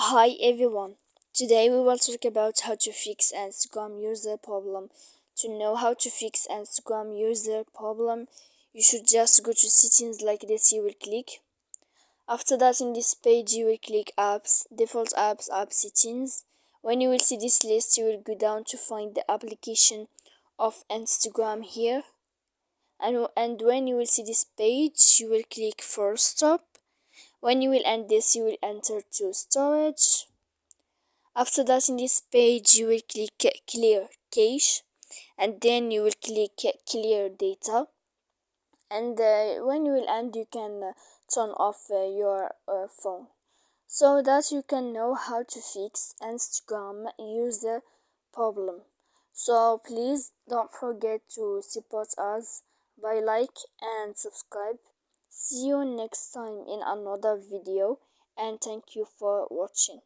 Hi everyone. Today we will talk about how to fix Instagram user problem. To know how to fix Instagram user problem, you should just go to settings like this. You will click. After that, in this page, you will click apps, default apps, app settings. When you will see this list, you will go down to find the application of Instagram here. And when you will see this page, you will click for stop. When you will end this, you will enter to storage. After that, in this page, you will click clear cache, and then you will click clear data. And when you will end, you can turn off your phone, so that you can know how to fix Instagram user problem. So please don't forget to support us by like and subscribe. See you next time in another video, and thank you for watching.